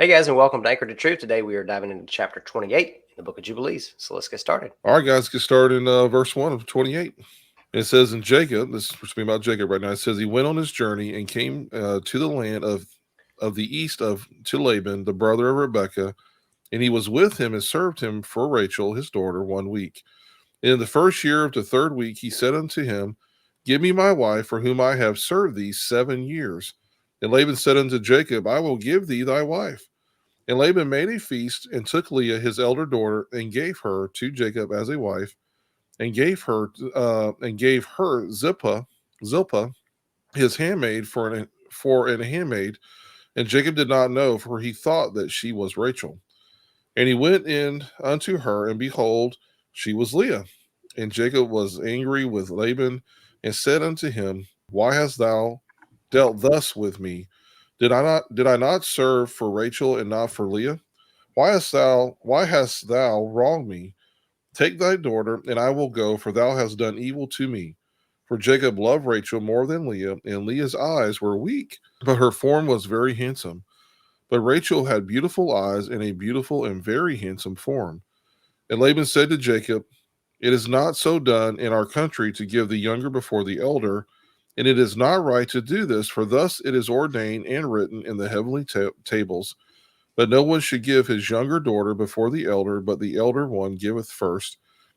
Hey guys, and welcome to Anchor to Truth. Today we are diving into chapter 28 in the book of Jubilees. So let's get started. All right, guys, get started in verse 1 of 28. It says, in Jacob, this is speaking about Jacob right now, it says he went on his journey and came to the land of the east to Laban, the brother of Rebekah, and he was with him and served him for Rachel, his daughter, 1 week. And in the first year of the 3rd week, he said unto him, Give me my wife, for whom I have served thee 7 years. And Laban said unto Jacob, I will give thee thy wife. And Laban made a feast and took Leah, his elder daughter, and gave her to Jacob as a wife, and gave her Zilpah, his handmaid, for an handmaid. And Jacob did not know, for he thought that she was Rachel. And he went in unto her, and behold, she was Leah. And Jacob was angry with Laban, and said unto him, Why hast thou dealt thus with me? Did I not serve for Rachel and not for Leah? Why hast thou wronged me? Take thy daughter, and I will go, for thou hast done evil to me. For Jacob loved Rachel more than Leah, and Leah's eyes were weak, but her form was very handsome. But Rachel had beautiful eyes and a beautiful and very handsome form. And Laban said to Jacob, It is not so done in our country to give the younger before the elder, and it is not right to do this, for thus it is ordained and written in the heavenly tables. But no one should give his younger daughter before the elder, but the elder one giveth first,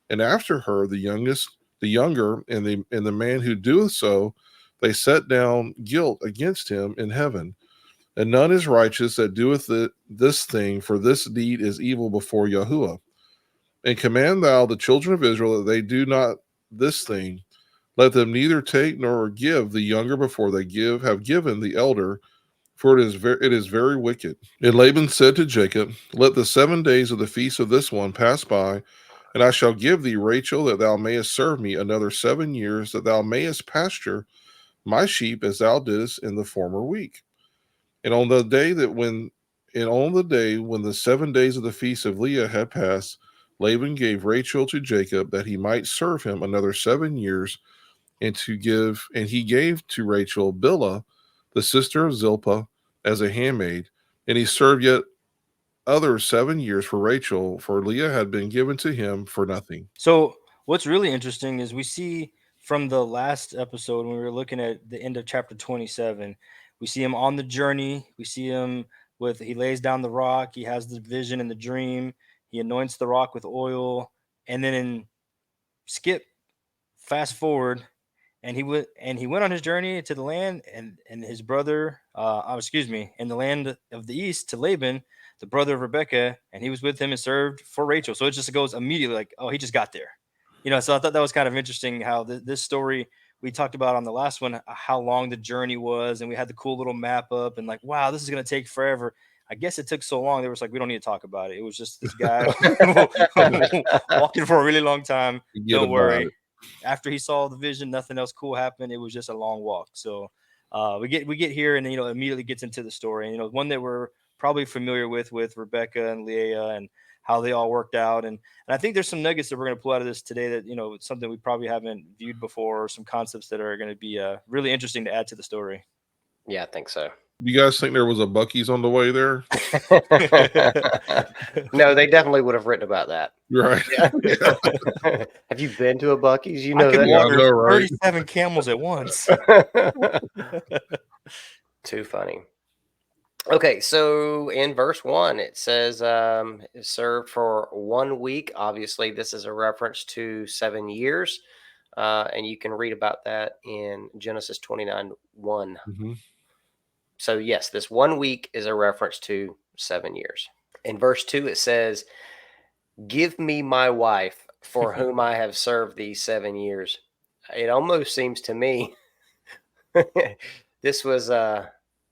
and after her the younger, and the man who doeth so, they set down guilt against him in heaven. And none is righteous that doeth this thing, for this deed is evil before Yahuwah. And command thou the children of Israel that they do not this thing. Let them neither take nor give the younger before they have given the elder, for it is very wicked. And Laban said to Jacob, Let the 7 days of the feast of this one pass by, and I shall give thee Rachel, that thou mayest serve me another 7 years, that thou mayest pasture my sheep as thou didst in the former week. And on the day when the 7 days of the feast of Leah had passed, Laban gave Rachel to Jacob, that he might serve him another 7 years, and he gave to Rachel Bilhah, the sister of Zilpah, as a handmaid, and he served yet other 7 years for Rachel, for Leah had been given to him for nothing. So what's really interesting is we see from the last episode when we were looking at the end of chapter 27, we see him on the journey. We see him he lays down the rock. He has the vision and the dream. He anoints the rock with oil, and then fast forward, and he went on his journey to the land, and his brother, in the land of the east to Laban, the brother of Rebekah, and he was with him and served for Rachel. So it just goes immediately like, oh, he just got there, So I thought that was kind of interesting how this story we talked about on the last one, how long the journey was, and we had the cool little map up, and like, wow, this is gonna take forever. I guess it took so long. They was like, we don't need to talk about it. It was just this guy walking for a really long time. Don't worry. After he saw the vision, nothing else cool happened. It was just a long walk. So we get here, and immediately gets into the story. And one that we're probably familiar with Rebecca and Leah and how they all worked out. And I think there's some nuggets that we're going to pull out of this today that it's something we probably haven't viewed before, or some concepts that are going to be really interesting to add to the story. Yeah, I think so. You guys think there was a Buc-ee's on the way there? No, they definitely would have written about that. Right. Yeah. Have you been to a Buc-ee's? You know I could that. water 37 camels at once. Too funny. Okay, so in verse 1, it says, served for 1 week. Obviously, this is a reference to 7 years. And you can read about that in Genesis 29:1. Mm-hmm. So yes, this 1 week is a reference to 7 years. In verse 2, it says, Give me my wife, for whom I have served these 7 years. It almost seems to me this was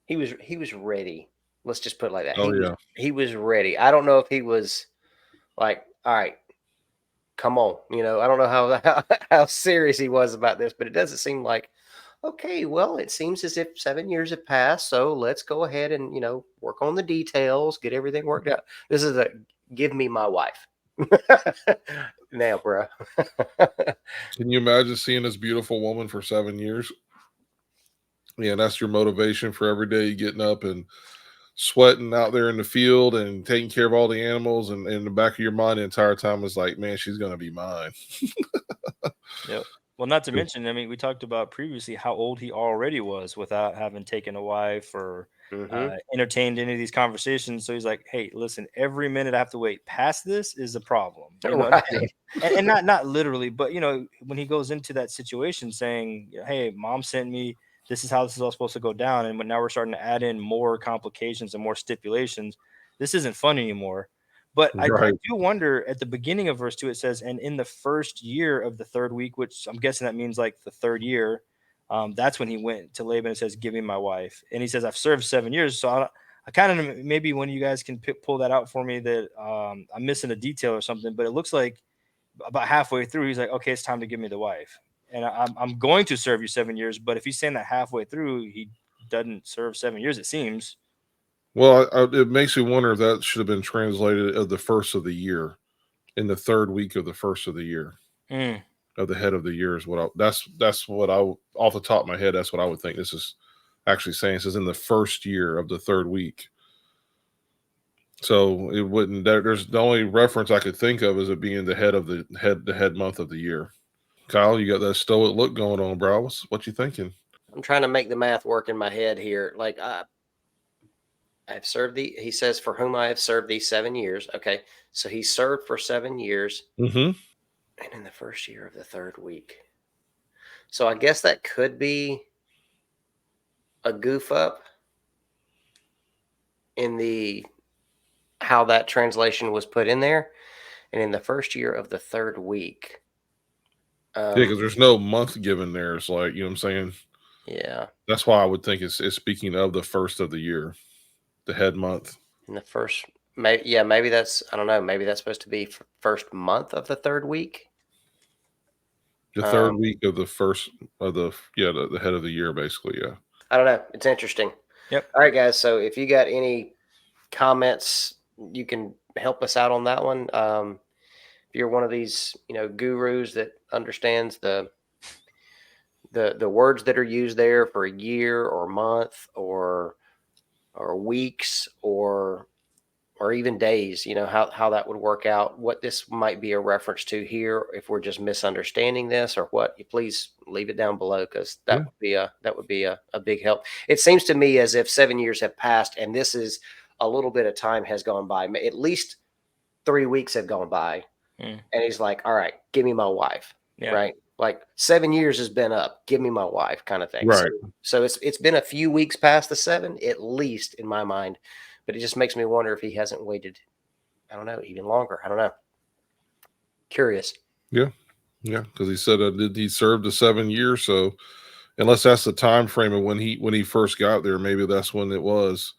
he was ready. Let's just put it like that. He was ready. I don't know if he was like, all right, come on. I don't know how serious he was about this, but it doesn't seem like, okay, well, it seems as if 7 years have passed, so let's go ahead and, work on the details, get everything worked out. This is give me my wife. Now, bro. Can you imagine seeing this beautiful woman for 7 years? Yeah, that's your motivation for every day, getting up and sweating out there in the field and taking care of all the animals, and in the back of your mind the entire time was like, man, she's gonna be mine. Yep. Well, not to mention, I mean, we talked about previously how old he already was without having taken a wife or Mm-hmm. entertained any of these conversations. So he's like, "Hey, listen, every minute I have to wait past this is a problem." You know, Right. and not literally, but when he goes into that situation saying, "Hey, mom sent me. This is how this is all supposed to go down," and when now we're starting to add in more complications and more stipulations, this isn't fun anymore. But I Right. do wonder at the beginning of verse 2, it says, and in the first year of the third week, which I'm guessing that means like the third year, that's when he went to Laban and says, give me my wife. And he says, I've served 7 years. So I kind of, maybe when you guys can pull that out for me, that I'm missing a detail or something, but it looks like about halfway through, he's like, okay, it's time to give me the wife. And I'm going to serve you 7 years. But if he's saying that halfway through, he doesn't serve 7 years, it seems. Well, it makes me wonder if that should have been translated of the first of the year, in the third week of the first of the year, Mm. of the head of the year is what that's what I, off the top of my head, that's what I would think this is actually saying. It says in the first year of the third week. So it wouldn't, there's the only reference I could think of is it being the head month of the year. Kyle, you got that stoic look going on, bro. What you thinking? I'm trying to make the math work in my head here. Like I've served he says, for whom I have served these 7 years. Okay. So he served for 7 years. Mm-hmm. And in the first year of the third week. So I guess that could be a goof up in the how that translation was put in there. And in the first year of the third week. Yeah, because there's no month given there. It's like, you know what I'm saying? Yeah. That's why I would think it's speaking of the first of the year, the head month. In the first, maybe that's, I don't know, maybe that's supposed to be first month of the third week. The third week of the first of the head of the year, basically. Yeah. I don't know. It's interesting. Yep. All right, guys. So if you got any comments, you can help us out on that one. If you're one of these, gurus that understands the words that are used there for a year or month or weeks or even days, how that would work out, what this might be a reference to here, if we're just misunderstanding this or what, you please leave it down below, because that would be a big help. It seems to me as if 7 years have passed and this is a little bit of time has gone by. At least 3 weeks have gone by. And he's like, all right, give me my wife. Yeah. Right. Like 7 years has been up. Give me my wife, kind of thing. Right. So it's been a few weeks past the 7, at least in my mind. But it just makes me wonder if he hasn't waited, I don't know, even longer. I don't know. Curious. Yeah. Yeah. Because he said he served the 7 years. So unless that's the time frame of when he first got there, maybe that's when it was.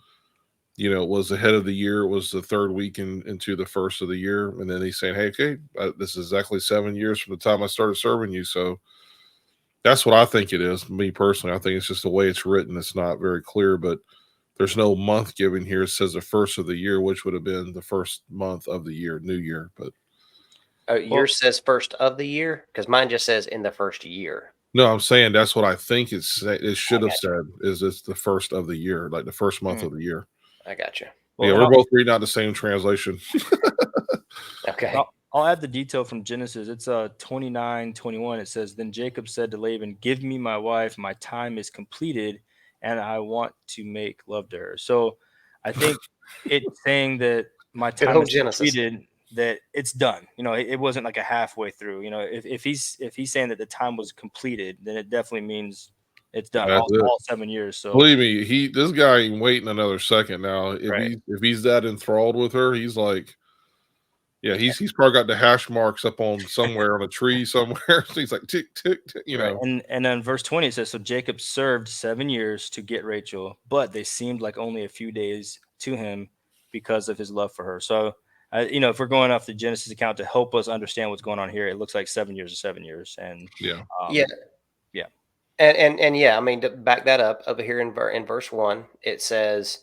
It was the head of the year. It was the third week into the first of the year. And then he's saying, hey, okay, this is exactly 7 years from the time I started serving you. So that's what I think it is. Me personally, I think it's just the way it's written. It's not very clear, but there's no month given here. It says the first of the year, which would have been the first month of the year, New Year. But yours says first of the year, because mine just says in the first year. no, I'm saying that's what I think it should have said. Is it's the first of the year, like the first month of the year. I got you. Well, yeah, we're both reading out the same translation. Okay. I'll add the detail from Genesis. It's 29:21. It says, then Jacob said to Laban, give me my wife. My time is completed and I want to make love to her. So I think it's saying that my time is completed, that it's done. It wasn't like a halfway through. If he's saying that the time was completed, then it definitely means it's done. All 7 years. So believe me, this guy ain't waiting another second now. If he's that enthralled with her, he's like, yeah, he's probably got the hash marks up on somewhere on a tree somewhere. So he's like tick tick tick, Right. And then verse 20 it says, so Jacob served 7 years to get Rachel, but they seemed like only a few days to him because of his love for her. So if we're going off the Genesis account to help us understand what's going on here, it looks like 7 years is 7 years. And yeah. And yeah, I mean, to back that up, over here in verse 1, it says,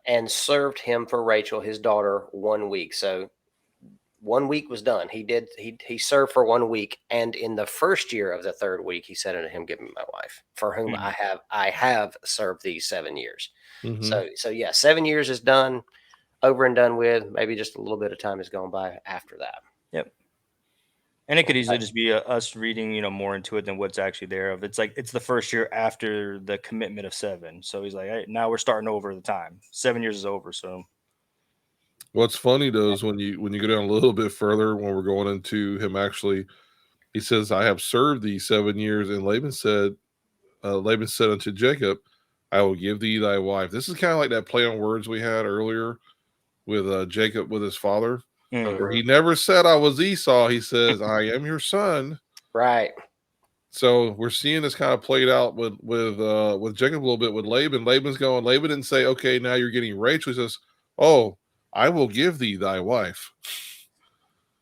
and served him for Rachel, his daughter, 1 week. So 1 week was done. He served for 1 week. And in the first year of the third week, he said unto him, give me my wife, for whom I have served these 7 years. Mhm. So yeah, 7 years is done, over and done with. Maybe just a little bit of time has gone by after that. Yep. And it could easily Okay. just be us reading, more into it than what's actually there. Of it's like it's the first year after the commitment of 7, so he's like, hey, now we're starting over the time. 7 years is over, so What's funny though is when you go down a little bit further, when we're going into him actually, he says, "I have served thee 7 years," and Laban said unto Jacob, "I will give thee thy wife." This is kind of like that play on words we had earlier with Jacob with his father, where Mhm. he never said I was Esau. He says, "I am your son." Right. So we're seeing this kind of played out with Jacob a little bit with Laban. Laban didn't say, "Okay, now you're getting Rachel." He says, "Oh, I will give thee thy wife."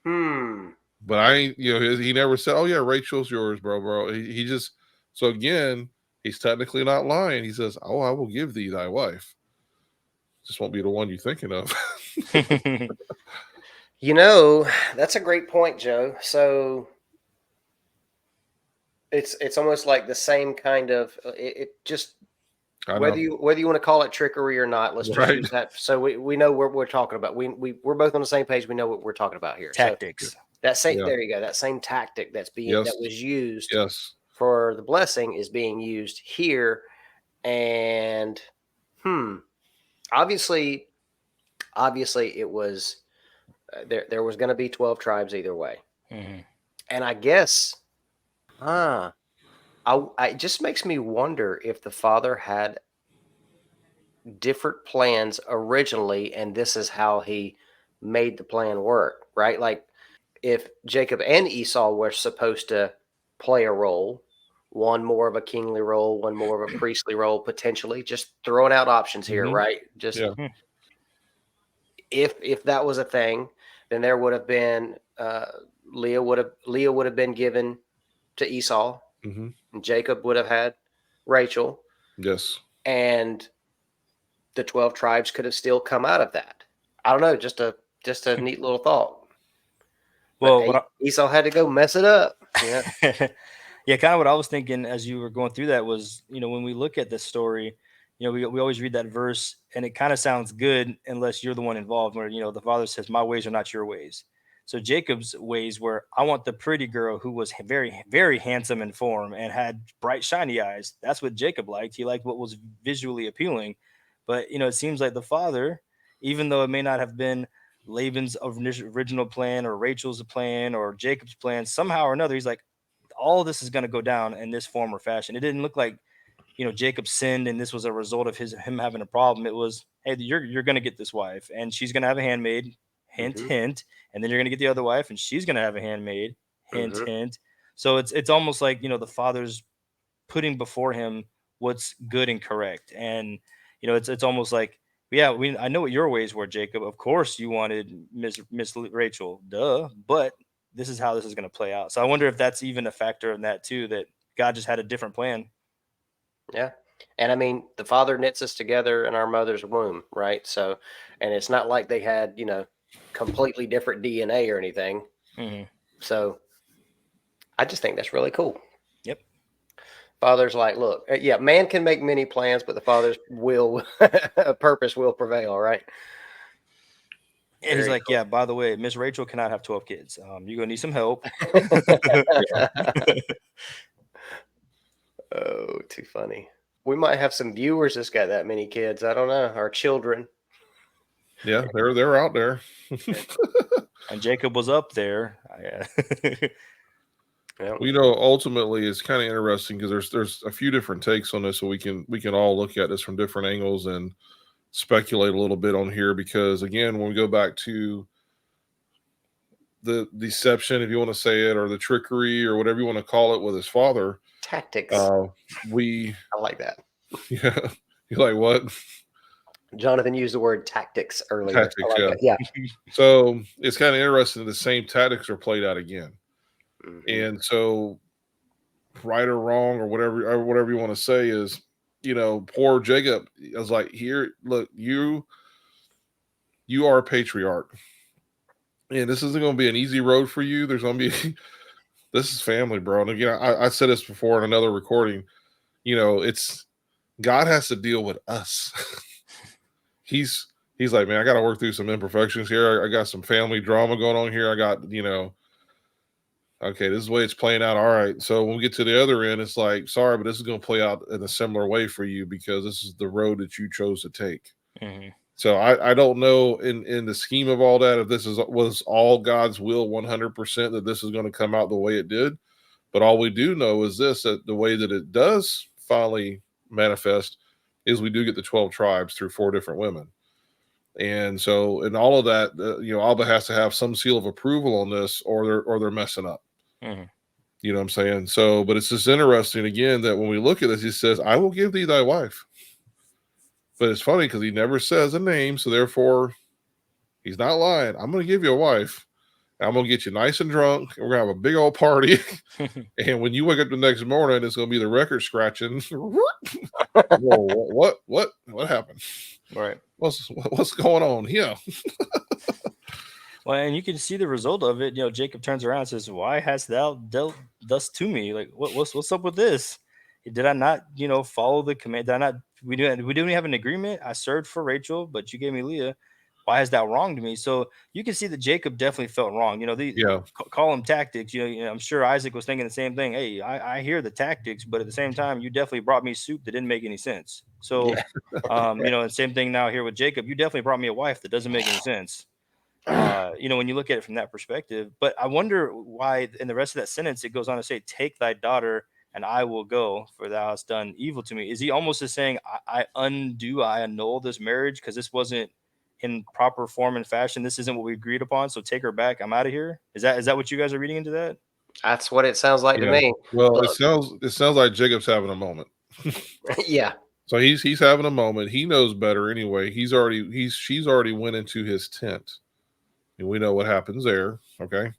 Hmm. But I ain't, he never said, "Oh yeah, Rachel's yours, bro." He just, so again, he's technically not lying. He says, "Oh, I will give thee thy wife. Just won't be the one you're thinking of." That's a great point, Joe. So it's almost like the same kind of it just I whether know, you want to call it trickery or not. Let's just right? use that so we know what we're talking about. We're both on the same page. We know what we're talking about here. So tactics. that same Yeah. there you go. That same tactic that Yes. was used Yes. for the blessing is being used here. And obviously it was there was going to be 12 tribes either way. Mm-hmm. And I guess it just makes me wonder if the father had different plans originally, and this is how he made the plan work, right? Like if Jacob and Esau were supposed to play a role, one more of a kingly role, one more of a priestly role, potentially, just throwing out options here, Mhm. right? Just Yeah. if that was a thing, then there would have been Leah would have been given to Esau, Hmm. and Jacob would have had Rachel, Yes. and the 12 tribes could have still come out of that. I don't know, just a neat little thought. But Well, what Esau had to go mess it up. Yeah. yeah, kind of what I was thinking as you were going through that was, when we look at this story, we always read that verse and it kind of sounds good unless you're the one involved, where, the father says, my ways are not your ways. So Jacob's ways were, I want the pretty girl who was very, very handsome in form and had bright, shiny eyes. That's what Jacob liked. He liked what was visually appealing. But, it seems like the father, even though it may not have been Laban's original plan or Rachel's plan or Jacob's plan, somehow or another, he's like, all this is going to go down in this form or fashion. It didn't look like, Jacob sinned and this was a result of him having a problem. It was, hey, you're going to get this wife and she's going to have a handmaid, hint, Mm-hmm. hint, and then you're going to get the other wife and she's going to have a handmaid, hint, Mm-hmm. hint. So it's almost like, the father's putting before him what's good and correct. And it's almost like, yeah, I know what your ways were, Jacob. Of course you wanted Miss Rachel, duh, but this is how this is going to play out. So I wonder if that's even a factor in that too, that God just had a different plan. Yeah. And I mean, the father knits us together in our mother's womb, right? So, and it's not like they had, completely different DNA or anything. Mm-hmm. So I just think that's really cool. Yep. Father's like, look, yeah, man can make many plans, but the father's will, purpose will prevail, right? And he's Very like, yeah, by the way, Miss Rachel cannot have 12 kids. You're gonna need some help. Oh, too funny. We might have some viewers that's got that many kids. I don't know. Our children. Yeah. They're out there. And Jacob was up there. Yeah. Well, ultimately, it's kind of interesting because there's a few different takes on this, so we can all look at this from different angles and speculate a little bit on here. Because again, when we go back to the deception, if you want to say it, or the trickery, or whatever you want to call it, with his father, Tactics. we I like that. yeah, you like what Jonathan used the word tactics earlier. I tactics? like Yeah. that. Yeah. So it's kind of interesting that the same tactics are played out again, Mm-hmm. and so right or wrong or whatever you want to say is, poor Jacob. I was like, here, look, you are a patriarch, and this isn't going to be an easy road for you. There's going to be this is family, bro. And again, I said this before in another recording. It's God has to deal with us. he's like, man, I got to work through some imperfections here. I got some family drama going on here. I got, okay, this is the way it's playing out. All right. So when we get to the other end, it's like, sorry, but this is going to play out in a similar way for you because this is the road that you chose to take. Mm-hmm. So I don't know in the scheme of all that, if this was all God's will 100% that this is going to come out the way it did. But all we do know is this, that the way that it does finally manifest is we do get the 12 tribes through 4 different women. And so in all of that, Abba has to have some seal of approval on this or they're messing up. Mm-hmm. You know what I'm saying? So, but it's just interesting again that when we look at this, he says, I will give thee thy wife. But it's funny because he never says a name. So therefore, he's not lying. I'm going to give you a wife. I'm going to get you nice and drunk. And we're going to have a big old party. And when you wake up the next morning, it's going to be the record scratching. Whoa, what happened? Right. What's going on here? Well, and you can see the result of it. Jacob turns around and says, "Why hast thou dealt thus to me? Like, what's up with this? Did I not, follow the command? Did I not? We didn't have an agreement. I served for Rachel, but you gave me Leah. Why has thou wronged me?" So you can see that Jacob definitely felt wrong. Call them tactics. I'm sure Isaac was thinking the same thing. Hey, I hear the tactics, but at the same time, you definitely brought me soup that didn't make any sense. So, and same thing now here with Jacob. You definitely brought me a wife that doesn't make any sense. When you look at it from that perspective. But I wonder why in the rest of that sentence it goes on to say, "Take thy daughter and I will go, for thou hast done evil to me." Is he almost just saying, I annul this marriage because this wasn't in proper form and fashion? This isn't what we agreed upon, so take her back. I'm out of here. Is that what you guys are reading into that? That's what it sounds like to me. Well, it sounds like Jacob's having a moment. Yeah. So he's having a moment. He knows better anyway. She's already went into his tent. And we know what happens there, okay?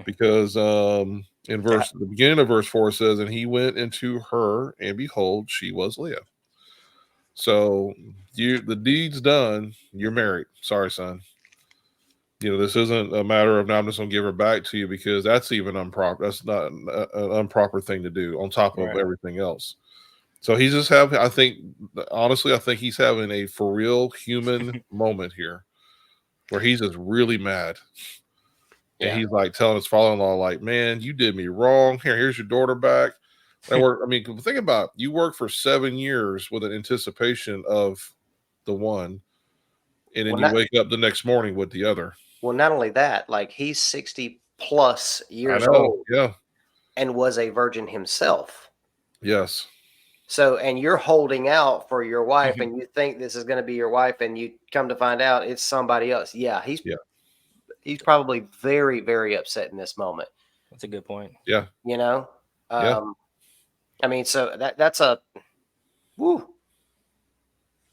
Because the beginning of verse 4 says, and he went into her, and behold, she was Leah. So the deed's done. You're married. Sorry, son. This isn't a matter of now I'm just going to give her back to you because that's even improper. That's not an improper thing to do on top of everything else. So he's just having, I think he's having a for real human moment here where he's just really mad. And he's like telling his father-in-law, like, man, you did me wrong. Here's your daughter back. And think about it. You worked for 7 years with an anticipation of the one, and then you wake up the next morning with the other. Well, not only that, like he's 60 plus years old, and was a virgin himself. Yes. So, and you're holding out for your wife, and you think this is going to be your wife, and you come to find out it's somebody else. Yeah, he's probably very, very upset in this moment. That's a good point. Yeah. I mean, so that's a woo.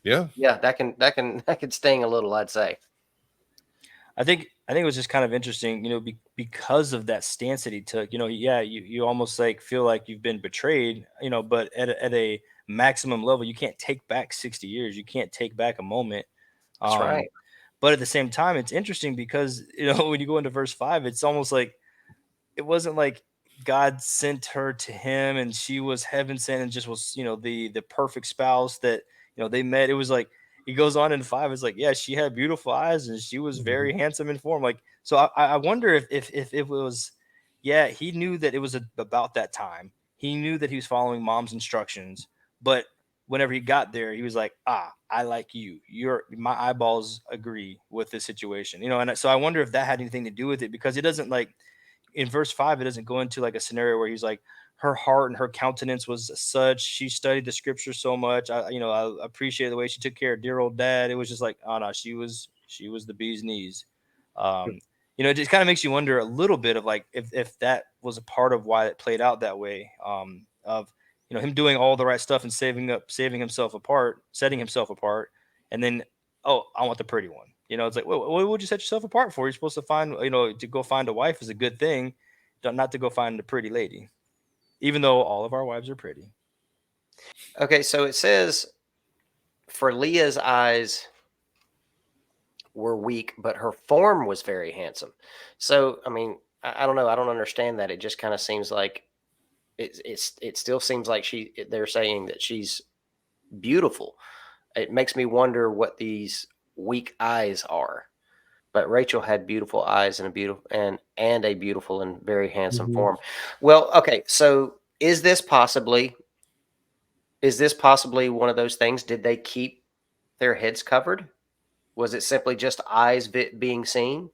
Yeah. Yeah, that can sting a little, I'd say. I think it was just kind of interesting, because of that stance that he took. You almost like feel like you've been betrayed, but at a maximum level, you can't take back 60 years. You can't take back a moment. That's right. But at the same time, it's interesting because when you go into verse 5, it's almost like it wasn't like God sent her to him and she was heaven sent and just was the perfect spouse that they met. It was like he goes on in 5. It's like, yeah, she had beautiful eyes and she was very handsome in form. Like, so I wonder if it was, he knew that it was about that time. He knew that he was following mom's instructions, but whenever he got there, he was like, I like you. My eyeballs agree with this situation, and so I wonder if that had anything to do with it, because it doesn't, like, in verse 5, it doesn't go into like a scenario where he's like, her heart and her countenance was such, she studied the scripture so much. I appreciate the way she took care of dear old dad. It was just like, oh no, she was the bee's knees. It just kind of makes you wonder a little bit of like if that was a part of why it played out that way. Of him doing all the right stuff and setting himself apart, and then, oh, I want the pretty one. It's like, what would you set yourself apart for? You're supposed to find, to go find a wife is a good thing, not to go find a pretty lady, even though all of our wives are pretty. Okay, so it says, for Leah's eyes were weak, but her form was very handsome. So, I mean, I don't know. I don't understand that. It just kind of seems like it still seems like they're saying that she's beautiful. It makes me wonder what these weak eyes are. But Rachel had beautiful eyes and a beautiful and very handsome Mhm. form. Well, okay, so is this possibly one of those things? Did they keep their heads covered? Was it simply just eyes being seen,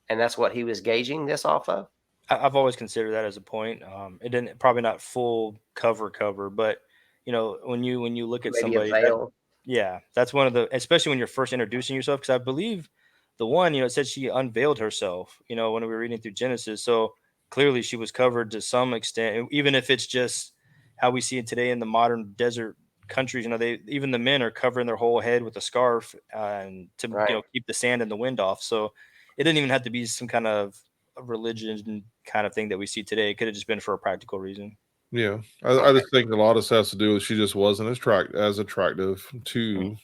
and that's what he was gauging this off of? I've always considered that as a point. It didn't probably not full cover, but when you look at Maybe a somebody that, veil, yeah, that's one of the, especially when you're first introducing yourself, because I believe the one, it said she unveiled herself, when we were reading through Genesis. So clearly she was covered to some extent, even if it's just how we see it today in the modern desert countries. They, even the men are covering their whole head with a scarf, and to right? keep the sand and the wind off. So it didn't even have to be some kind of a religion kind of thing that we see today. It could have just been for a practical reason. Yeah, I Okay, just think a lot of this has to do with she just wasn't as attractive to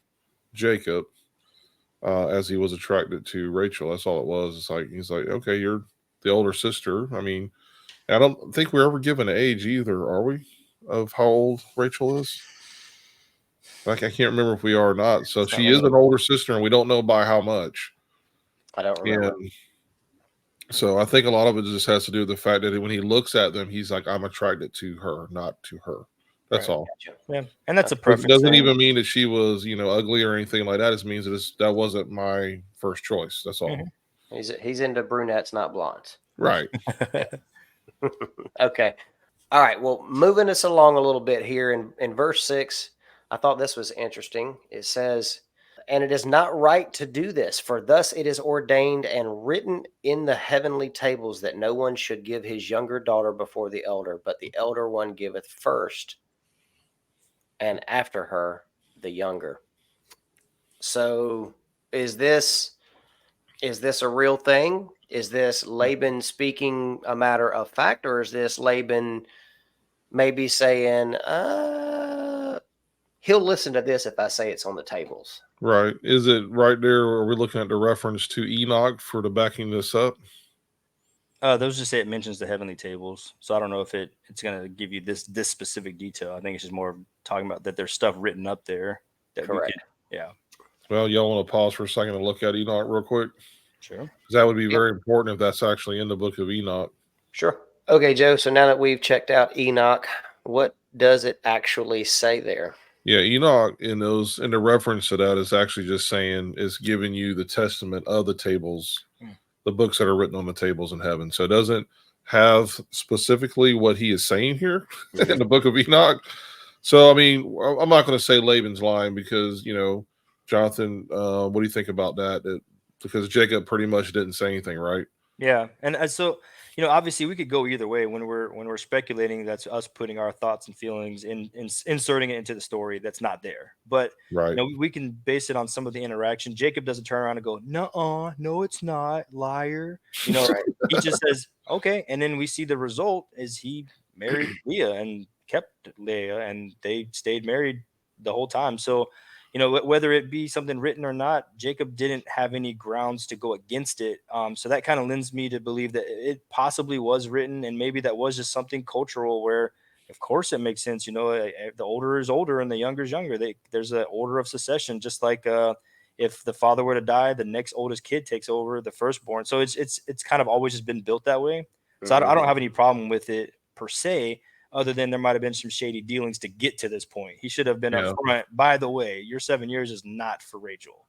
Jacob as he was attracted to Rachel. That's all it was. It's like he's like, okay, you're the older sister. I mean, I don't think we're ever given an age either, are we? Of how old Rachel is? Like I can't remember if we are or not. So It's not she is really. an older sister, and we don't know by how much. I don't remember. And so I think a lot of it just has to do with the fact that when he looks at them, he's like, I'm attracted to her, not to her. That's Right. all. Gotcha. Yeah. And that's a It preference doesn't thing. even mean that she was, ugly or anything like that. It just means that that wasn't my first choice. That's all. He's into brunettes, not blondes. Right. Okay. All right. Well, moving us along a little bit here in verse 6, I thought this was interesting. It says, and it is not right to do this, for thus it is ordained and written in the heavenly tables that no one should give his younger daughter before the elder, but the elder one giveth first, and after her the younger. So is this a real thing? Is this Laban speaking a matter of fact, or is this Laban maybe saying, he'll listen to this if I say it's on the tables? Right. Is it right there? Are we looking at the reference to Enoch for the backing this up? Those just say it mentions the heavenly tables. So I don't know if it's gonna give you this specific detail. I think it's just more of talking about that there's stuff written up there that we Correct. could, yeah. Well, y'all want to pause for a second and look at Enoch real quick? Sure. Because that would be Yep. very important if that's actually in the book of Enoch. Sure. Okay, Joe. So now that we've checked out Enoch, what does it actually say there? Yeah, Enoch in the reference to that is actually just saying is giving you the testament of the tables, the books that are written on the tables in heaven. So it doesn't have specifically what he is saying here in the book of Enoch. So I mean, I'm not going to say Laban's lying because Jonathan, what do you think about that? Because Jacob pretty much didn't say anything, right? Yeah, and so obviously we could go either way when we're speculating. That's us putting our thoughts and feelings in inserting it into the story that's not there. But Right. we can base it on some of the interaction. Jacob doesn't turn around and go, "No, no, it's not, liar." Right. He just says, "Okay," and then we see the result is he married Leah and kept Leah, and they stayed married the whole time. So whether it be something written or not, Jacob didn't have any grounds to go against it. So that kind of lends me to believe that it possibly was written, and maybe that was just something cultural where, of course, it makes sense. The older is older and the younger is younger. There's an order of succession, just like if the father were to die, the next oldest kid takes over the firstborn. So it's kind of always just been built that way. So I don't have any problem with it per se, other than there might have been some shady dealings to get to this point. He should have been Yeah. upfront. By the way, your 7 years is not for Rachel.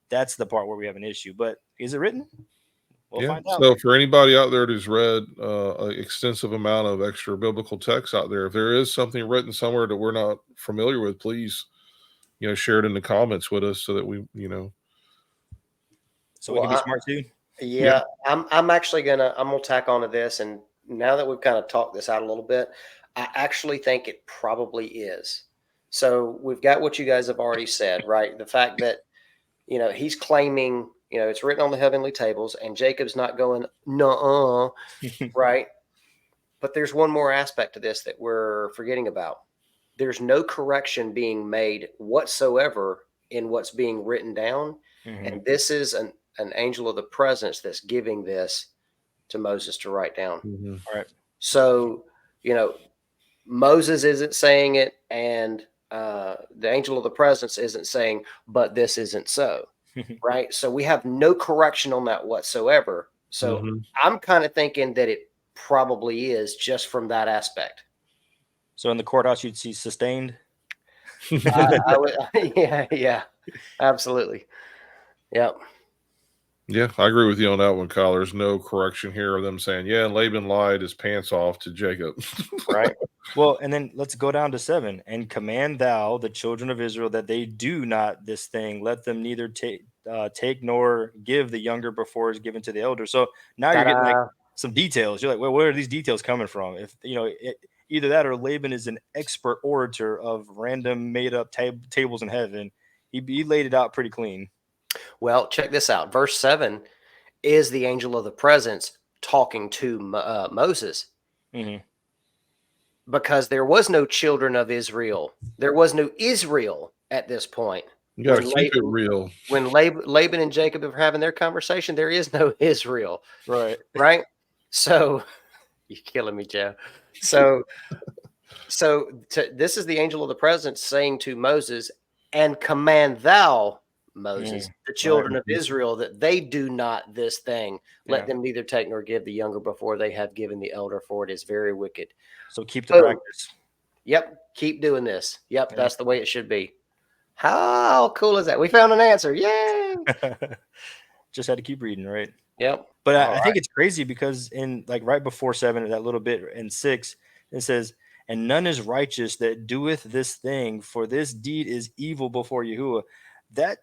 That's the part where we have an issue. But is it written? We'll Yeah. find out. So for anybody out there who's read an extensive amount of extra biblical text out there, if there is something written somewhere that we're not familiar with, please, share it in the comments with us so that we. So we can be smart too. Yeah, I'm actually I'm gonna tack onto this, and now that we've kind of talked this out a little bit, I actually think it probably is. So we've got what you guys have already said, right? The fact that he's claiming it's written on the heavenly tables, and Jacob's not going no, right? But there's one more aspect to this that we're forgetting about. There's no correction being made whatsoever in what's being written down, and this is an angel of the presence that's giving this to Moses to write down. Mhm. All right. So, Moses isn't saying it, and the angel of the presence isn't saying, but this isn't so, right? So we have no correction on that whatsoever. So I'm kind of thinking that it probably is just from that aspect. So in the courthouse, you'd see sustained. I would, yeah, absolutely. Yep. Yeah, I agree with you on that one, Kyle. There's no correction here of them saying, yeah, Laban lied his pants off to Jacob. Right. Well, and then let's go down to 7. And command thou the children of Israel that they do not this thing. Let them neither take nor give the younger before is given to the elder. So now you're getting like some details. You're like, well, where are these details coming from? If either that or Laban is an expert orator of random made up tables in heaven. He laid it out pretty clean. Well, check this out. Verse 7 is the angel of the presence talking to Moses. Because there was no children of Israel. There was no Israel at this point. You got to keep it real. When Laban and Jacob are having their conversation, there is no Israel. Right. Right? So, you're killing me, Joe. So this is the angel of the presence saying to Moses, and command thou, Moses, the children of Israel, that they do not this thing. Let them neither take nor give the younger before they have given the elder, for it is very wicked. So keep the practice. Yep. Keep doing this. Yep. That's the way it should be. How cool is that? We found an answer. Yay. Just had to keep reading, right? Yep. But I think it's crazy because in like right before 7, that little bit in 6, it says, and none is righteous that doeth this thing, for this deed is evil before Yahuwah. That,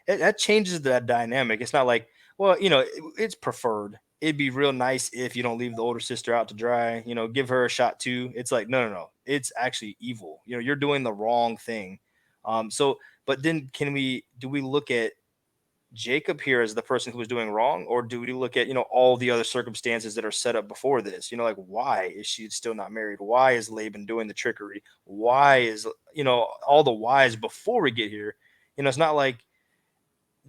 that changes that dynamic. It's not like, well, it's preferred. It'd be real nice if you don't leave the older sister out to dry, give her a shot too. It's like, no. It's actually evil. You're doing the wrong thing. But then do we look at Jacob here as the person who was doing wrong, or do we look at all the other circumstances that are set up before this? Like, why is she still not married? Why is Laban doing the trickery? Why is all the whys before we get here? It's not like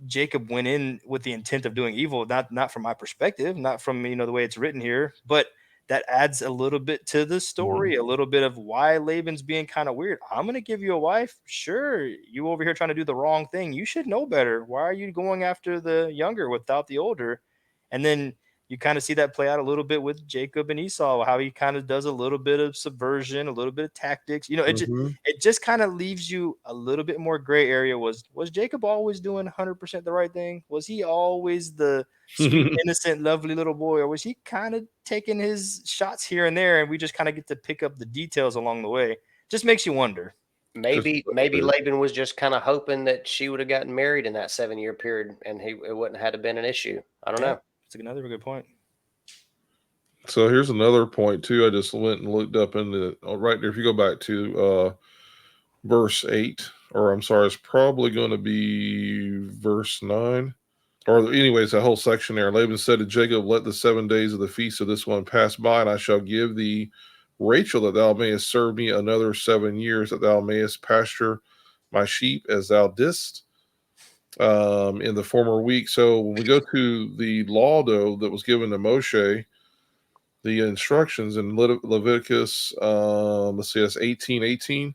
Jacob went in with the intent of doing evil, not from my perspective, not from the way it's written here, but that adds a little bit to the story, a little bit of why Laban's being kind of weird. I'm going to give you a wife. Sure. You over here trying to do the wrong thing. You should know better. Why are you going after the younger without the older? And then you kind of see that play out a little bit with Jacob and Esau, how he kind of does a little bit of subversion, a little bit of tactics. It just kind of leaves you a little bit more gray area. Was Jacob always doing 100% the right thing? Was he always the sweet, innocent, lovely little boy, or was he kind of taking his shots here and there, and we just kind of get to pick up the details along the way? Just makes you wonder. Maybe Laban was just kind of hoping that she would have gotten married in that 7-year period, and it wouldn't have been an issue. I don't know. That's another good point. So here's another point too. I just went and looked up into right there. If you go back to verse 8, or I'm sorry, it's probably going to be verse 9. Or anyways, that whole section there. Laban said to Jacob, let the 7 days of the feast of this one pass by, and I shall give thee Rachel, that thou mayest serve me another 7 years, that thou mayest pasture my sheep as thou didst in the former week. So when we go to the law, though, that was given to Moshe, the instructions in Leviticus, let's see, that's 18:18.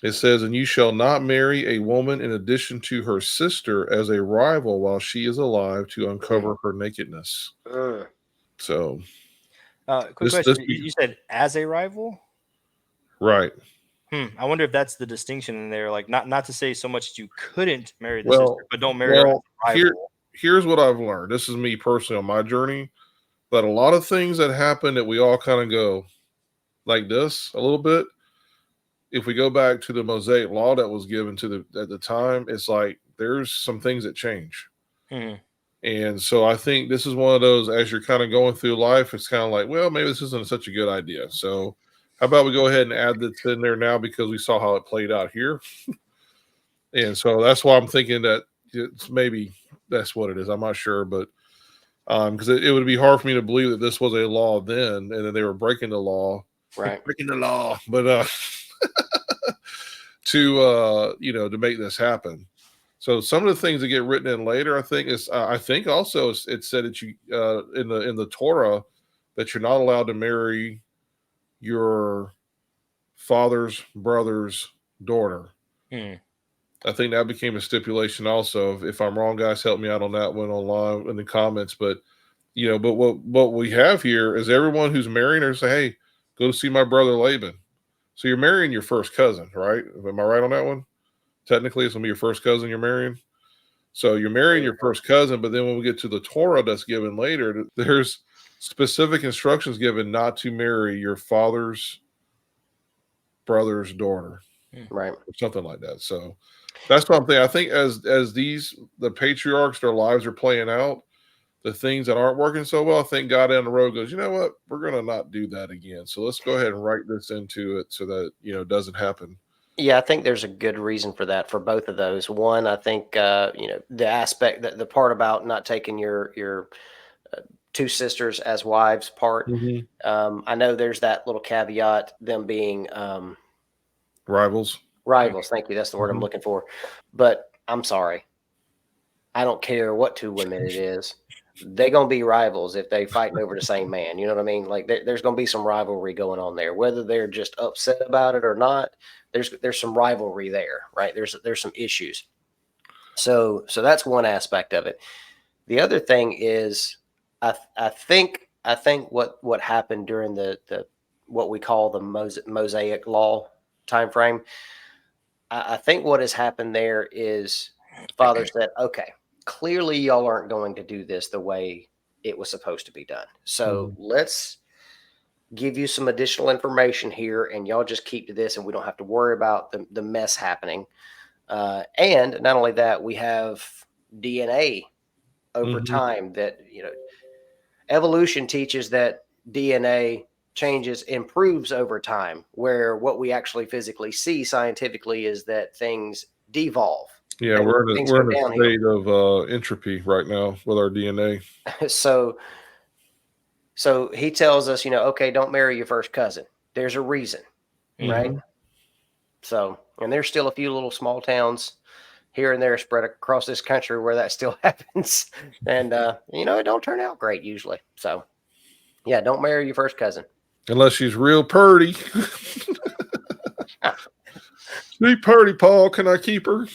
It says, and you shall not marry a woman in addition to her sister as a rival while she is alive to uncover her nakedness. So, quick question. You said as a rival? Right. I wonder if that's the distinction in there. Like, not to say so much you couldn't marry the sister, but don't marry her as a rival. Here's what I've learned. This is me personally on my journey. That a lot of things that happen that we all kind of go like this a little bit. If we go back to the Mosaic law that was given at the time, it's like there's some things that change. And so I think this is one of those, as you're kind of going through life, it's kind of like, well, maybe this isn't such a good idea. So how about we go ahead and add this in there now because we saw how it played out here. And so that's why I'm thinking that maybe that's what it is. I'm not sure, but because it would be hard for me to believe that this was a law then, and then they were breaking the law, breaking the law, but to make this happen. So some of the things that get written in later, I think also it said that you in the Torah that you're not allowed to marry your father's brother's daughter. Hmm. I think that became a stipulation also. If I'm wrong, guys, help me out on that one online in the comments. But but what we have here is everyone who's marrying her say, hey, go see my brother Laban. So you're marrying your first cousin, right? Am I right on that one? Technically, it's gonna be your first cousin you're marrying. So you're marrying your first cousin, but then when we get to the Torah that's given later, there's specific instructions given not to marry your father's brother's daughter, Right. or something like that. So that's something I think as the patriarchs, their lives are playing out, the things that aren't working so well, I think God down the road goes, you know what, we're gonna not do that again. So let's go ahead and write this into it so that it doesn't happen. Yeah, I think there's a good reason for that for both of those. One, I think the aspect that the part about not taking your two sisters as wives part. I know there's that little caveat, them being Rivals. rivals. Thank you. That's the word I'm Mhm. looking for. But I'm sorry. I don't care what two women it is. They're gonna be rivals if they fighting over the same man. You know what I mean? Like there's gonna be some rivalry going on there, whether they're just upset about it or not. There's some rivalry there, right? There's some issues. So that's one aspect of it. The other thing is, I think what happened during the what we call the Mosaic Law time frame. I think what has happened there is Father said, okay, clearly y'all aren't going to do this the way it was supposed to be done. So let's give you some additional information here, and y'all just keep to this, and we don't have to worry about the mess happening. And not only that, we have DNA over time that evolution teaches that DNA changes, improves over time, where what we actually physically see scientifically is that things devolve. Yeah, Things we're go in a downhill. state of entropy right now with our DNA. So he tells us, okay, don't marry your first cousin. There's a reason, right? So, and there's still a few little small towns here and there spread across this country where that still happens. And, it don't turn out great usually. So, yeah, don't marry your first cousin. Unless she's real purty. She purty, Paul. Can I keep her?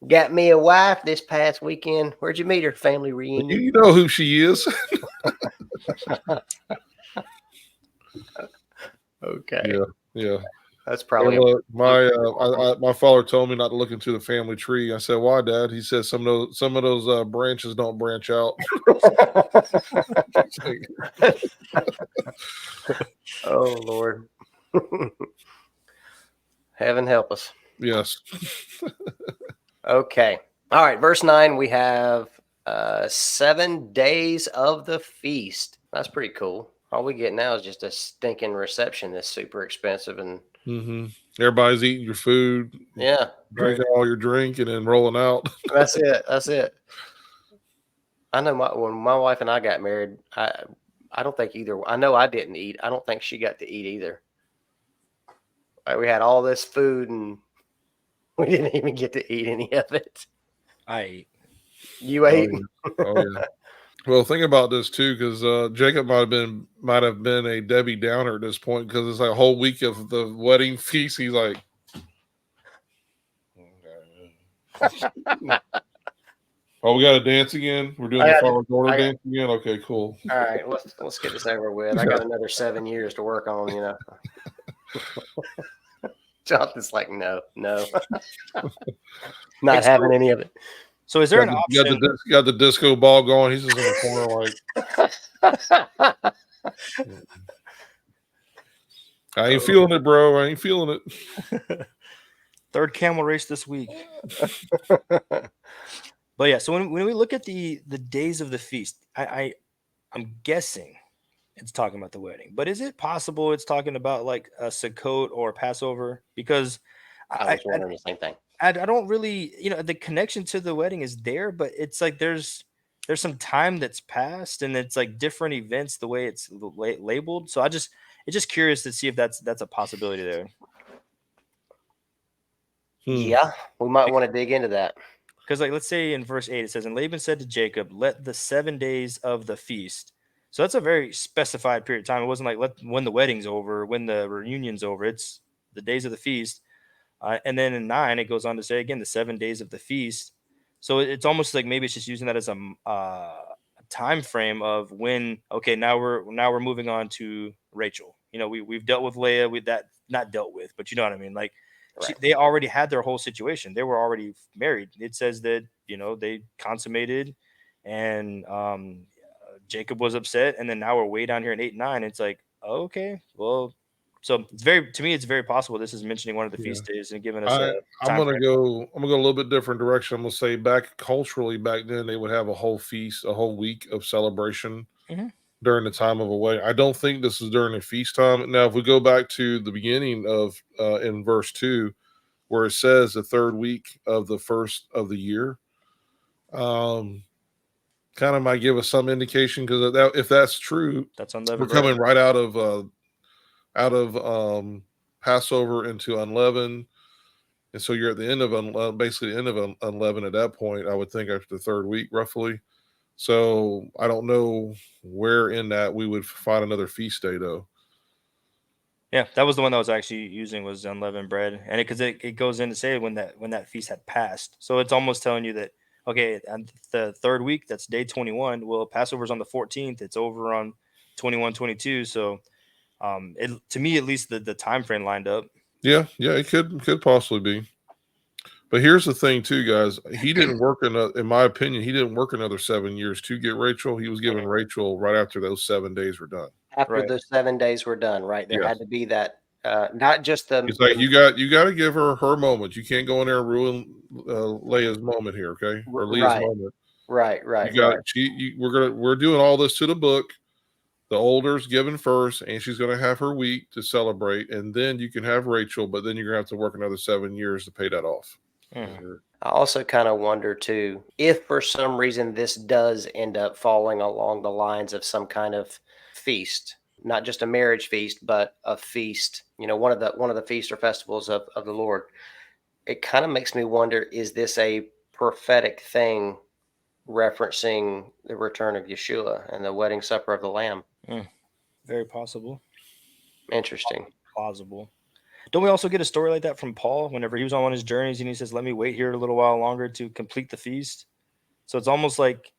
Got me a wife this past weekend. Where'd you meet her? Family reunion. You know who she is. Okay. Yeah. That's probably my father told me not to look into the family tree. I said, "Why, Dad?" He said, "Some of those branches don't branch out." Oh Lord. Heaven help us. Yes. Okay. All right. Verse 9, we have 7 days of the feast. That's pretty cool. All we get now is just a stinking reception that's super expensive. And everybody's eating your food, yeah, drinking all your drink, and then rolling out. That's it. I know when my wife and I got married, I don't think either. I know I didn't eat. I don't think she got to eat either. Like we had all this food and we didn't even get to eat any of it. I ate. You ate? Oh yeah. Well, think about this too, because Jacob might have been a Debbie Downer at this point, because it's like a whole week of the wedding feast. He's like, "Oh, we got to dance again. We're doing the father-daughter dance again. Okay, cool. All right, let's get this over with. I got another 7 years to work on. Jonathan's like, no, not having any of it. So is there an option? Got the disco ball going. He's just in the corner like, I ain't feeling it, bro. I ain't feeling it. Third camel race this week. But yeah, so when we look at the days of the feast, I'm guessing it's talking about the wedding. But is it possible it's talking about like a Sukkot or Passover? Because I was wondering the same thing. I don't really, the connection to the wedding is there, but it's like there's some time that's passed, and it's like different events the way it's labeled. So it's just curious to see if that's a possibility there. Yeah, we might want to dig into that. Because like let's say in verse 8 it says, "And Laban said to Jacob, let the 7 days of the feast So that's a very specified period of time. It wasn't like when the wedding's over, when the reunion's over. It's the days of the feast. And then in 9, it goes on to say again the 7 days of the feast. So it's almost like maybe it's just using that as a time frame of when. Okay, now we're moving on to Rachel. We've dealt with Leah. With that, not dealt with, but you know what I mean. Like Right. they already had their whole situation. They were already married. It says that they consummated, and Jacob was upset, and then now we're way down here in 8 and 9. It's like, okay, well, so to me, it's very possible this is mentioning one of the Yeah. feast days and giving us a I'm time gonna frame. go a little bit different direction. I'm gonna say back culturally, back then they would have a whole feast, a whole week of celebration Mhm. during the time of a wedding. I don't think this is during the feast time. Now, if we go back to the beginning of in verse 2, where it says the third week of the first of the year, kind of might give us some indication, because if that's true, That's we're unleavened bread. coming right out of Passover into unleavened. And so you're at the end of basically the end of unleavened at that point, I would think, after the third week, roughly. So I don't know where in that we would find another feast day, though. Yeah, that was the one that was actually using was unleavened bread, and because it goes in to say when that feast had passed. So it's almost telling you that okay, and the third week, that's day 21. Well, Passover's on the 14th. It's over on 21, 22. So to me at least the time frame lined up. Yeah, it could possibly be. But here's the thing, too, guys. He didn't work in my opinion, he didn't work another 7 years to get Rachel. He was given Rachel right after those 7 days were done. After Right. those 7 days were done, right? There Yes. had to be that, not just It's like you got to give her moment. You can't go in there and ruin Leia's moment here, okay? Or Leah's right, moment. right, right, You got right. we're doing all this to the book. The older's given first, and she's going to have her week to celebrate, and then you can have Rachel, but then you're going to have to work another 7 years to pay that off. Mhm. I also kind of wonder too if for some reason this does end up falling along the lines of some kind of feast, not just a marriage feast, but a feast. One of the feast or festivals of the Lord. It kind of makes me wonder: is this a prophetic thing referencing the return of Yeshua and the wedding supper of the Lamb? Very possible. Interesting. Plausible. Don't we also get a story like that from Paul whenever he was on one of his journeys and he says, "Let me wait here a little while longer to complete the feast"? So it's almost like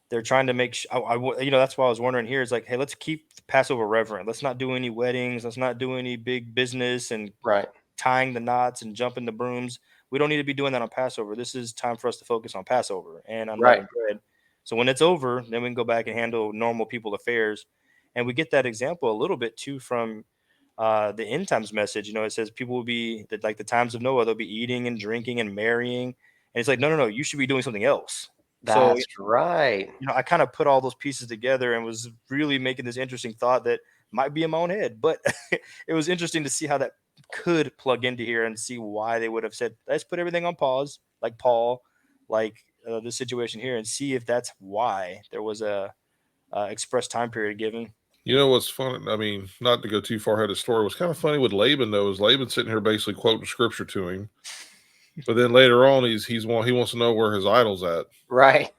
they're trying to make that's why I was wondering here. It's like, hey, let's keep the Passover reverent. Let's not do any weddings. Let's not do any big business and Right. tying the knots and jumping the brooms. We don't need to be doing that on Passover. This is time for us to focus on Passover and Right. unleavened bread. So when it's over, then we can go back and handle normal people affairs. And we get that example a little bit too from the end times message. It says people will be that like the times of Noah, they'll be eating and drinking and marrying. And it's like, no, you should be doing something else. So That's right. I kind of put all those pieces together and was really making this interesting thought that might be in my own head, but it was interesting to see how that could plug into here and see why they would have said, let's put everything on pause, like Paul, like the situation here, and see if that's why there was a express time period given. You know what's funny? I mean, not to go too far ahead of the story, what's kind of funny with Laban, though, is Laban sitting here basically quoting scripture to him. But then later on, he wants to know where his idol's at. Right.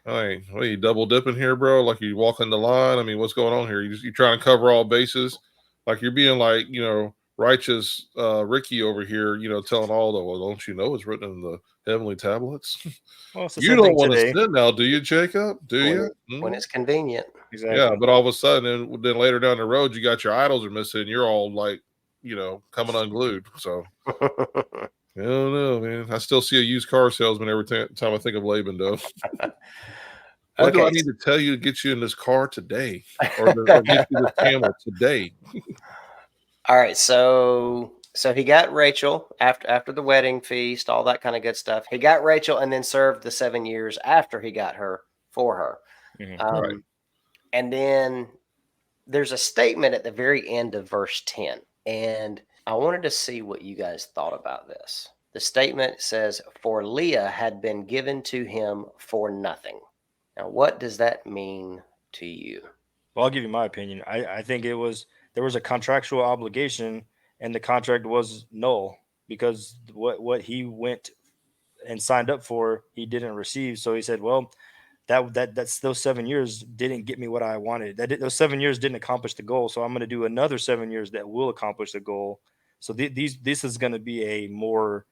Hey, what are you double dipping here, bro? Like you walking the line? I mean, what's going on here? You trying to cover all bases? Like you're being like, righteous Ricky over here, telling all the, well, don't you know it's written in the heavenly tablets? Well, it's the You same don't thing want to today. sin now, do you, Jacob? Do you? When it's convenient. Exactly. Yeah, but all of a sudden, then later down the road, you got your idols are missing. And you're all like, coming unglued. So I don't know, man. I still see a used car salesman every time I think of Laban, though. What do I Okay. need to tell you to get you in this car today, or get you this camel today? All right, so he got Rachel after the wedding feast, all that kind of good stuff. He got Rachel and then served the 7 years after he got her for her. Right. And then there's a statement at the very end of verse 10, and I wanted to see what you guys thought about this. The statement says, "For Leah had been given to him for nothing." Now, what does that mean to you? Well, I'll give you my opinion. I think there was a contractual obligation and the contract was null because what he went and signed up for, he didn't receive. So he said, well, that's those 7 years didn't get me what I wanted. Those 7 years didn't accomplish the goal. So I'm going to do another 7 years that will accomplish the goal. So this is going to be a more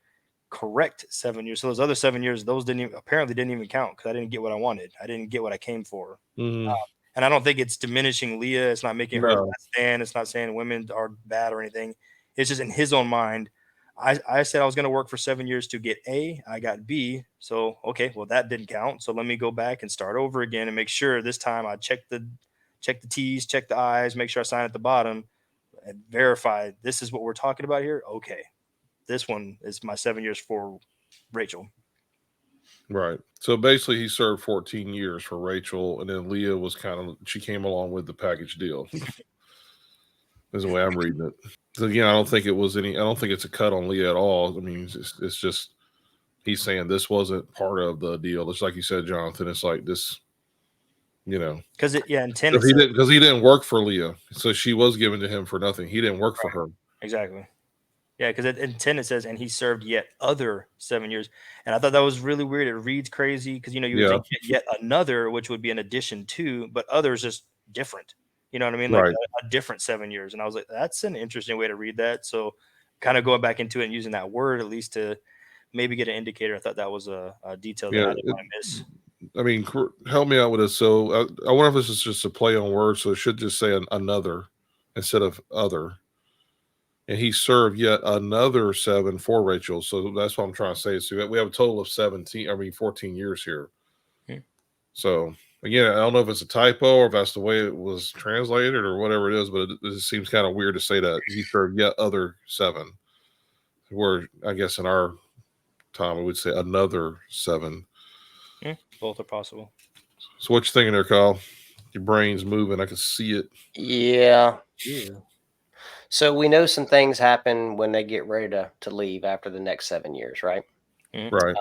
correct 7 years. So those other 7 years, those apparently didn't even count because I didn't get what I wanted. I didn't get what I came for. And I don't think it's diminishing Leah. It's not making her less than. It's not saying women are bad or anything. It's just in his own mind. I said I was going to work for 7 years to get A. I got B. So, okay, well, that didn't count. So let me go back and start over again and make sure this time I check the T's, check the I's, make sure I sign at the bottom and verify this is what we're talking about here. Okay, this one is my 7 years for Rachel. Right. So basically, he served 14 years for Rachel, and then Leah was she came along with the package deal. Is the way I'm reading it. So again, I don't think it's a cut on Leah at all. I mean, it's just he's saying this wasn't part of the deal. It's like you said, Jonathan. It's like this, because in 10 because he didn't work for Leah, so she was given to him for nothing. He didn't work for her. Exactly. Yeah, because in 10 it says, and he served yet other 7 years. And I thought that was really weird. It reads crazy because, you would think yet another, which would be an addition to, but others just different. You know what I mean? Like a different 7 years. And I was like, that's an interesting way to read that. So kind of going back into it and using that word at least to maybe get an indicator. I thought that was a detail that I didn't want to miss. I mean, help me out with this. So I wonder if this is just a play on words. So it should just say another instead of other. And he served yet another 7 for Rachel. So that's what I'm trying to say. So we have a total of 14 years here. So again, I don't know if it's a typo or if that's the way it was translated or whatever it is, but it seems kind of weird to say that he served yet other 7. Where I guess in our time we would say another 7. Both are possible. So what you thinking there, Kyle? Your brain's moving. I can see it. Yeah. So we know some things happen when they get ready to leave after the next 7 years, right? Right.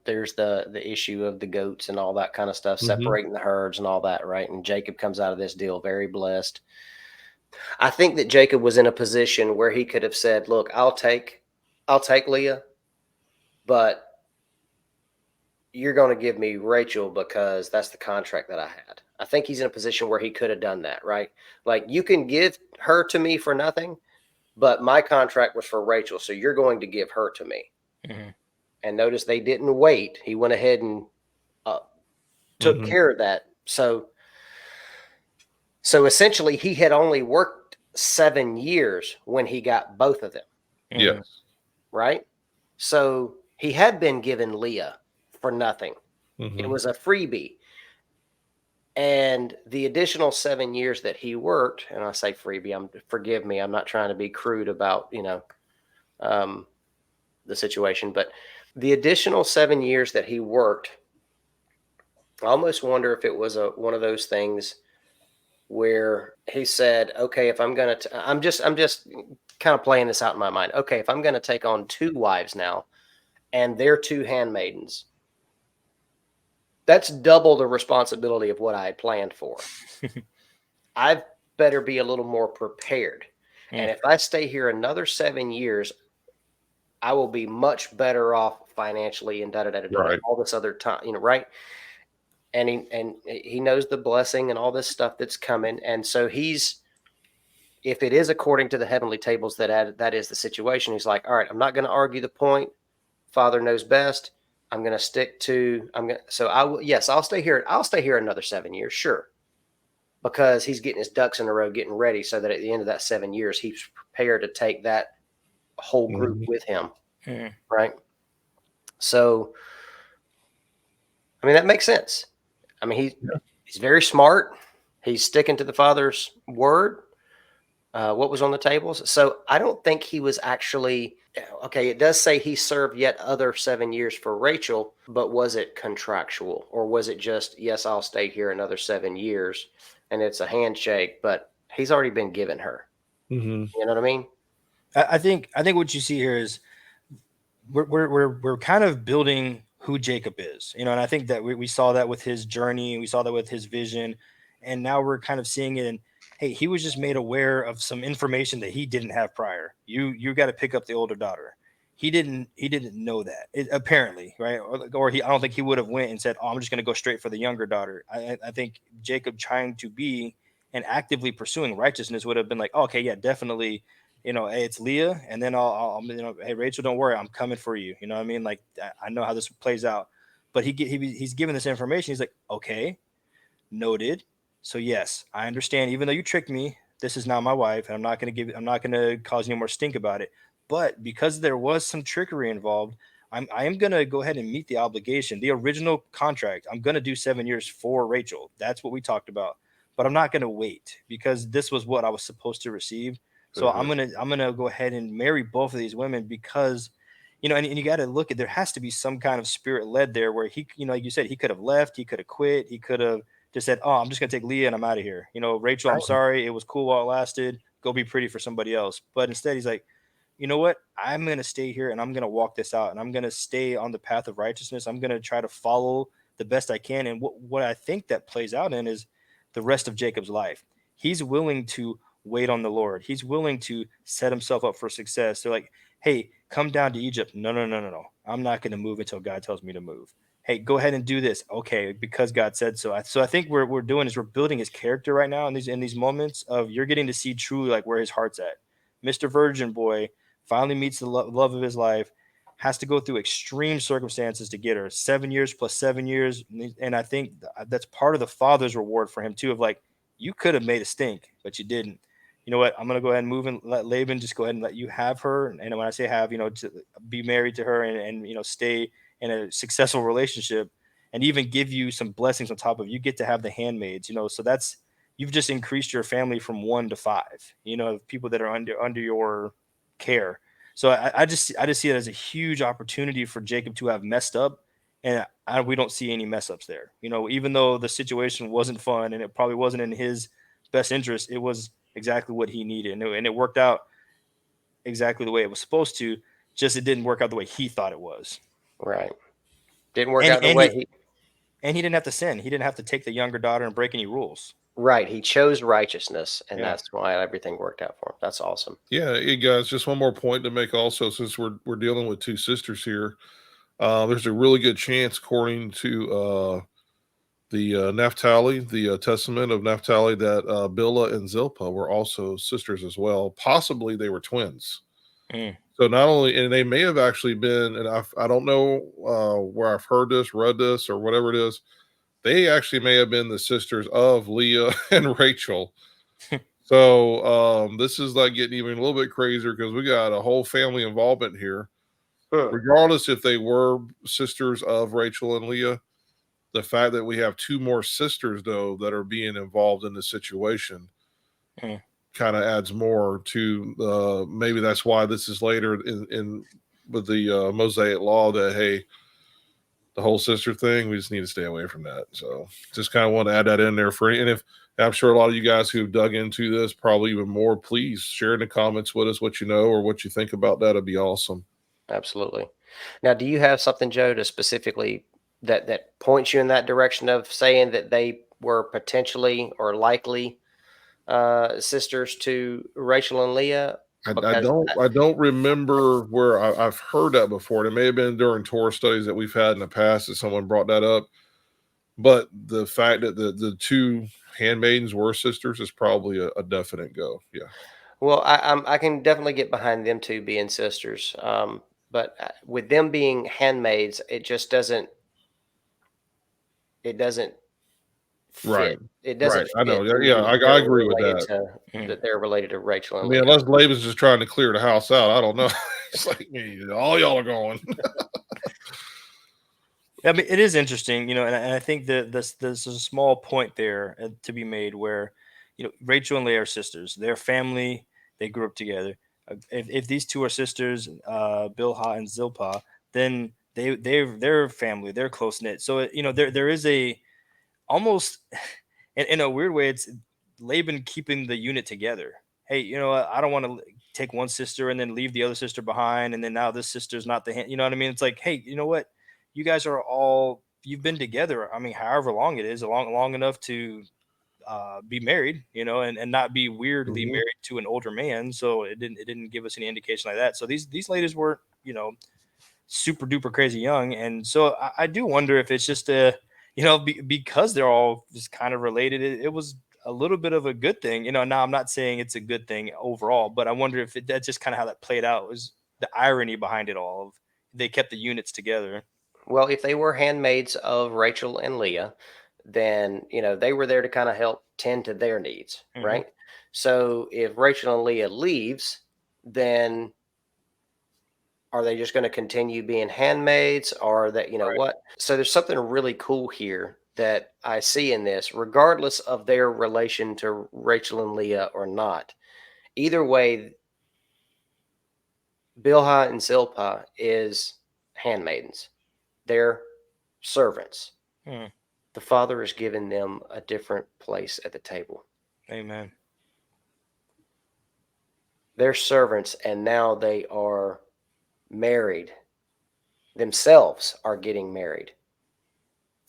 There's the issue of the goats and all that kind of stuff, separating the herds and all that, right? And Jacob comes out of this deal very blessed. I think that Jacob was in a position where he could have said, "Look, I'll take Leah, but you're going to give me Rachel because that's the contract that I had." I think he's in a position where he could have done that, right? Like, you can give her to me for nothing, but my contract was for Rachel, so you're going to give her to me. And notice they didn't wait. He went ahead and took care of that. So essentially, he had only worked 7 years when he got both of them. Yes. Right? So he had been given Leah for nothing. It was a freebie. And the additional 7 years that he worked, and I say freebie, forgive me, I'm not trying to be crude about, the situation, but the additional 7 years that he worked, I almost wonder if it was one of those things where he said, okay, if I'm going to, I'm just kind of playing this out in my mind. Okay, if I'm going to take on 2 wives now and they're 2 handmaidens, that's double the responsibility of what I had planned for. I better be a little more prepared. And if I stay here another 7 years, I will be much better off financially and all this other time, right? And he knows the blessing and all this stuff that's coming. And so if it is according to the heavenly tables, that is the situation. He's like, all right, I'm not going to argue the point. Father knows best. I'm going to stick to, I'll stay here. I'll stay here another 7 years. Sure. Because he's getting his ducks in a row, getting ready so that at the end of that 7 years, he's prepared to take that whole group with him. Right. So, I mean, that makes sense. I mean, he's very smart. He's sticking to the Father's word. What was on the tables. So I don't think he was actually, okay, it does say he served yet other 7 years for Rachel, but was it contractual or was it just, yes, I'll stay here another 7 years and it's a handshake, but he's already been given her. You know what I mean? I think what you see here is we're kind of building who Jacob is, and I think that we saw that with his journey, we saw that with his vision, and now we're kind of seeing it in, hey, he was just made aware of some information that he didn't have prior. You got to pick up the older daughter. he didn't know that, apparently, right? Or I don't think he would have went and said, "Oh, I'm just going to go straight for the younger daughter." I think Jacob trying to be and actively pursuing righteousness would have been like, oh, "Okay, yeah, definitely, hey, it's Leah, and then I'll hey, Rachel, don't worry, I'm coming for you." You know what I mean? Like, I know how this plays out, but he's given this information. He's like, "Okay, noted. So yes, I understand. Even though you tricked me, this is not my wife, and I'm not gonna cause any more stink about it. But because there was some trickery involved, I am gonna go ahead and meet the obligation, the original contract. I'm gonna do 7 years for Rachel. That's what we talked about. But I'm not gonna wait because this was what I was supposed to receive. So Mhm. I'm gonna go ahead and marry both of these women because and you got to look at, there has to be some kind of spirit led there where he, like you said, he could have left, he could have quit, he could have just said, "Oh, I'm just gonna take Leah and I'm out of here." Rachel, I'm Right. sorry, it was cool while it lasted. Go be pretty for somebody else. But instead, he's like, you know what? I'm gonna stay here and I'm gonna walk this out and I'm gonna stay on the path of righteousness. I'm gonna try to follow the best I can. And what I think that plays out in is the rest of Jacob's life. He's willing to wait on the Lord. He's willing to set himself up for success. They're like, "Hey, come down to Egypt." No, no, no, no, no. I'm not going to move until God tells me to move. Hey, go ahead and do this. Okay, because God said so. So I think what we're doing is we're building his character right now in these moments of, you're getting to see truly like where his heart's at. Mr. Virgin Boy finally meets the love of his life, has to go through extreme circumstances to get her. 7 years plus 7 years, and I think that's part of the father's reward for him too. Of like, you could have made a stink, but you didn't. You know what? I'm gonna go ahead and move and let Laban just go ahead and let you have her. And when I say have, to be married to her and stay in a successful relationship, and even give you some blessings on top of, you get to have the handmaids. So that's, you've just increased your family from 1 to 5. People that are under your care. So I just see it as a huge opportunity for Jacob to have messed up, and we don't see any mess ups there. Even though the situation wasn't fun and it probably wasn't in his best interest, it was exactly what he needed, and it worked out exactly the way it was supposed to. Just it didn't work out the way he thought it was, Right. Didn't work and out the and way he and he didn't have to sin. He didn't have to take the younger daughter and break any rules. right. He chose righteousness, and Yeah. that's why everything worked out for him. That's awesome. Yeah, hey guys, just one more point to make also, since we're dealing with two sisters here. There's a really good chance, according to the Naphtali, the Testament of Naphtali, that Bilhah and Zilpah were also sisters as well. Possibly they were twins. Mm. So not only, and they may have actually been, and I don't know where I've heard this, read this, or whatever it is. They actually may have been the sisters of Leah and Rachel. So this is like getting even a little bit crazier because we got a whole family involvement here. Regardless if they were sisters of Rachel and Leah, the fact that we have two more sisters though that are being involved in the situation kind of adds more to maybe that's why this is later in with the Mosaic law that, hey, the whole sister thing, we just need to stay away from that. So just kind of want to add that in there for you. And if I'm sure a lot of you guys who've dug into this, probably even more, please share in the comments with us what you know or what you think about that. It'd be awesome. Absolutely. Now, do you have something, Joe, to specifically that points you in that direction of saying that they were potentially or likely sisters to Rachel and Leah? Because I don't remember where I've heard that before. It may have been during Torah studies that we've had in the past that someone brought that up. But the fact that the two handmaidens were sisters is probably a definite go. Yeah. well, I can definitely get behind them two being sisters. But with them being handmaids, it just doesn't Right. fit. It Right. doesn't I know. fit to Yeah. me that I agree with that. they're related to Rachel I and mean, Leah. unless Laban's just trying to clear the house out, I don't know. It's like, all y'all are going. I mean, it is interesting, and I think that there's a small point there to be made where, Rachel and Leah are sisters. They're family. They grew up together. If these two are sisters, Bilhah and Zilpah, then they're family. They're close knit. So there is a almost in a weird way, it's Laban keeping the unit together. Hey, I don't want to take one sister and then leave the other sister behind, and then now this sister's not the hand. You know what I mean? It's like, hey, you know what? You guys are all, you've been together. I mean, however long it is, long enough to be married, and not be weirdly Mhm. married to an older man. So it didn't give us any indication like that. So these ladies weren't super duper crazy young. And so I do wonder if it's just because they're all just kind of related, it was a little bit of a good thing. Now I'm not saying it's a good thing overall, but I wonder if that's just kind of how that played out, was the irony behind it all. They kept the units together. Well, if they were handmaids of Rachel and Leah, then they were there to kind of help tend to their needs, right? So if Rachel and Leah leaves, then are they just going to continue being handmaids, or that what? So there's something really cool here that I see in this, regardless of their relation to Rachel and Leah or not. Either way, Bilhah and Zilpah is handmaidens. They're servants. The Father has given them a different place at the table. Amen. They're servants, and now they are married. Themselves are getting married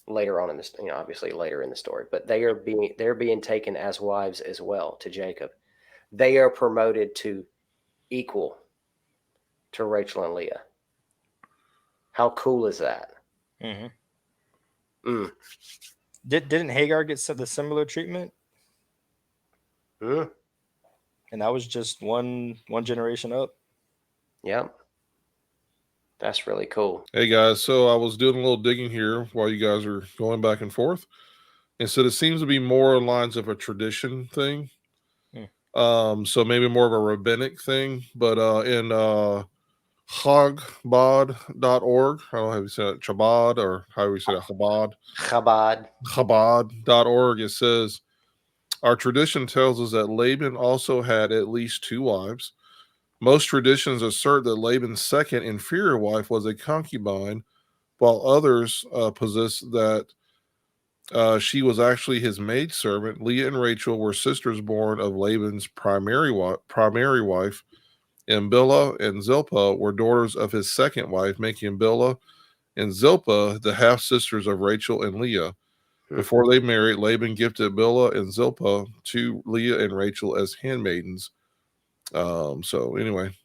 later on in this, obviously later in the story, but they're being taken as wives as well to Jacob. They are promoted to equal to Rachel and Leah. How cool is that? Didn't Hagar get the similar treatment? And that was just one generation up. Yep. That's really cool. Hey guys, so I was doing a little digging here while you guys are going back and forth. And so it seems to be more in lines of a tradition thing. So maybe more of a rabbinic thing. But in Chagbad.org, I don't know how you say it, Chabad, or how we say it, Chabad.org, it says, our tradition tells us that Laban also had at least 2 wives. Most traditions assert that Laban's second inferior wife was a concubine, while others possess that she was actually his maidservant. Leah and Rachel were sisters born of Laban's primary wife, and Bilhah and Zilpah were daughters of his second wife, making Bilhah and Zilpah the half-sisters of Rachel and Leah. Before they married, Laban gifted Bilhah and Zilpah to Leah and Rachel as handmaidens. So anyway,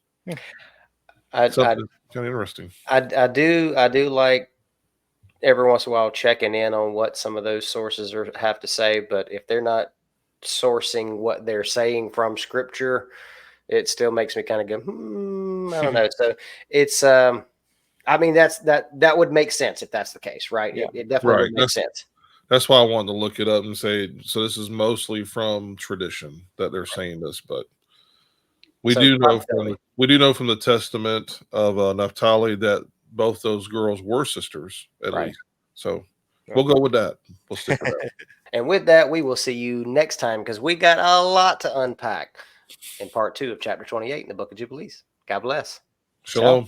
something kind of interesting. I do like every once in a while checking in on what some of those sources have to say, but if they're not sourcing what they're saying from Scripture, it still makes me kind of go, I don't know. So it's I mean, that would make sense if that's the case, right? Yeah. It definitely would make sense. That's why I wanted to look it up and say, so this is mostly from tradition that they're saying this, but we do know from the Testament of Naphtali that both those girls were sisters at least. So we'll go with that. We'll stick with that. And with that, we will see you next time, because we got a lot to unpack in part 2 of chapter 28 in the book of Jubilees. God bless. Shalom.